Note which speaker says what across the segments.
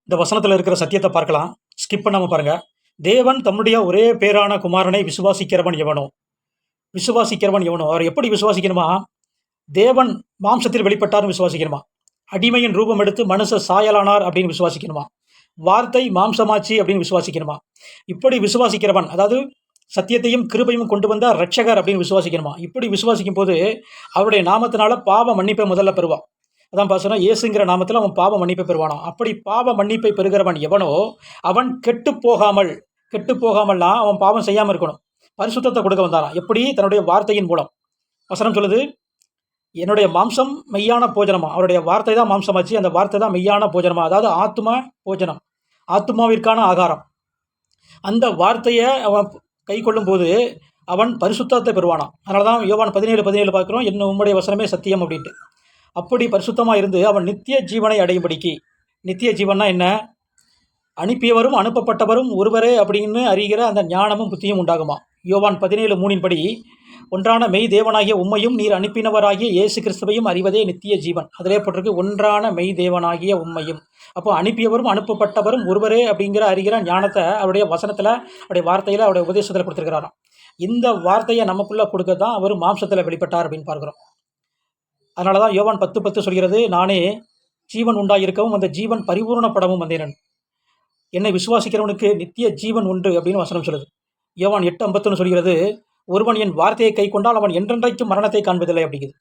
Speaker 1: இந்த வசனத்தில் இருக்கிற சத்தியத்தை பார்க்கலாம். ஸ்கிப் பண்ணாமல் பாருங்க. தேவன் தம்முடைய ஒரே பேரான குமாரனை விசுவாசிக்கிறவன் எவனோ அவர் எப்படி விசுவாசிக்கணுமா? தேவன் மாம்சத்தில் வெளிப்பட்டார்னு விசுவாசிக்கணுமா? அடிமையின் ரூபம் எடுத்து மனுஷ சாயலானார் அப்படின்னு விசுவாசிக்கணுமா? வார்த்தை மாம்சமாச்சு அப்படின்னு விசுவாசிக்கணுமா? இப்படி விசுவாசிக்கிறவன், அதாவது சத்தியத்தையும் கிருபையும் கொண்டு வந்த ரட்சகர் அப்படின்னு விசுவாசிக்கணுமா? இப்படி விசுவாசிக்கும் போது அவருடைய நாமத்தினால பாவ மன்னிப்பை முதல்ல பெறுவான். அதான் பாசனா, இயேசுங்கிற நாமத்தில் அவன் பாவ மன்னிப்பை பெறுவானா. அப்படி பாவ மன்னிப்பை பெறுகிறவன் எவனோ அவன் கெட்டு போகாமல்னா அவன் பாவம் செய்யாமல் இருக்கணும். பரிசுத்தத்தை கொடுக்க வந்தாராம். எப்படி? தன்னுடைய வார்த்தையின் மூலம். வசனம் சொல்லுது, என்னுடைய மாம்சம் மெய்யான போஜனமா. அவருடைய வார்த்தை தான் மாம்சமாச்சு, அந்த வார்த்தை தான் மெய்யான போஜனமா. அதாவது ஆத்மா போஜனம், ஆத்மாவிற்கான ஆகாரம். அந்த வார்த்தையை அவன் கை கொள்ளும் போது அவன் பரிசுத்தத்தை பெறுவானான். அதனால தான் யோவான் 17:17 பார்க்குறோம், என்ன உம்முடைய வசனமே சத்தியம் அப்படின்ட்டு. அப்படி பரிசுத்தமாக இருந்து அவன் நித்திய ஜீவனை அடையும்படிக்கு. நித்திய ஜீவன்னா என்ன? அனுப்பியவரும் அனுப்பப்பட்டவரும் ஒருவரே அப்படின்னு அறிகிற அந்த ஞானமும் புத்தியும் உண்டாகுமா. யோவான் 17:3 படி, ஒன்றான மெய் தேவனாகிய உம்மையும் நீர் அனுப்பினவராகிய இயேசு கிறிஸ்துவையும் அறிவதே நித்திய ஜீவன். அதிலே போட்டிருக்கு, ஒன்றான மெய் தேவனாகிய உம்மையும். அப்போ அனுப்பியவரும் அனுப்பப்பட்டவரும் ஒருவரே அப்படிங்கிற அறிகிற ஞானத்தை அவருடைய வசனத்தில், அவருடைய வார்த்தையில், அவருடைய உபதேசத்தில் கொடுத்துருக்கிறாராம். இந்த வார்த்தையை நமக்குள்ளே கொடுக்க தான் அவர் மாம்சத்தில் வெளிப்பட்டார் அப்படின்னு பார்க்குறோம். அதனால தான் யோவான் 10:10 சொல்கிறது, நானே ஜீவன் உண்டாயிருக்கவும் அந்த ஜீவன் பரிபூர்ணப்படவும் வந்தேன். என்னை விசுவாசிக்கிறவனுக்கு நித்திய ஜீவன் உண்டு அப்படின்னு வசனம் சொல்லுது. யோவான் 8:51 சொல்கிறது, ஒருவன் என் வார்த்தையை கை கொண்டால் அவன் என்றென்றைக்கும் மரணத்தை காண்பதில்லை அப்படிங்குது.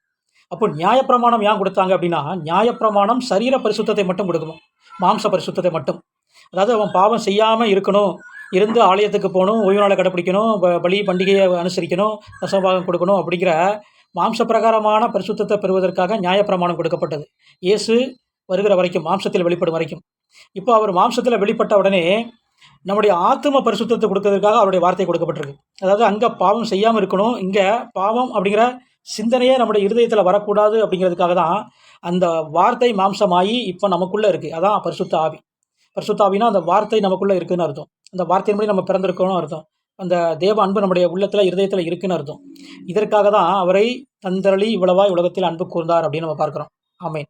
Speaker 1: அப்போ நியாயப்பிரமாணம் ஏன் கொடுத்தாங்க அப்படின்னா, நியாயப்பிரமாணம் சரீர பரிசுத்தத்தை மட்டும் கொடுக்கணும், மாம்ச பரிசுத்தத்தை மட்டும். அதாவது அவன் பாவம் செய்யாமல் இருக்கணும், இருந்து ஆலயத்துக்கு போகணும், ஓய்வு நாளை கடைப்பிடிக்கணும், பலி பண்டிகையை அனுசரிக்கணும், தசமபாகம் கொடுக்கணும் அப்படிங்கிற மாம்ச பிரகாரமான பரிசுத்தத்தை பெறுவதற்காக நியாயப்பிரமாணம் கொடுக்கப்பட்டது. இயேசு வருகிற வரைக்கும், மாம்சத்தில் வெளிப்படும் வரைக்கும். இப்போ அவர் மாம்சத்தில் வெளிப்பட்ட உடனே நம்முடைய ஆத்தும பரிசுத்தத்தை கொடுக்கறதுக்காக அவருடைய வார்த்தை கொடுக்கப்பட்டிருக்கு. அதாவது அங்கே பாவம் செய்யாமல் இருக்கணும், இங்கே பாவம் அப்படிங்கிற சிந்தனையே நம்முடைய இருதயத்தில் வரக்கூடாது அப்படிங்கிறதுக்காக தான் அந்த வார்த்தை மாம்சமாகி இப்போ நமக்குள்ளே இருக்குது. அதான் பரிசுத்த ஆவி. பரிசுத்த ஆவினா அந்த வார்த்தை நமக்குள்ளே இருக்குதுன்னு அர்த்தம். அந்த வார்த்தையின்படி நம்ம பிறந்திருக்கணும் அர்த்தம். அந்த தேவ அன்பு நம்முடைய உள்ளத்தில், இருதயத்தில் இருக்குன்னு அர்த்தம். இதற்காக தான் அவரை தந்தரளி இவ்வளவாய் உலகத்தில் அன்பு கூர்ந்தார் அப்படின்னு நம்ம பார்க்குறோம். ஆமென்.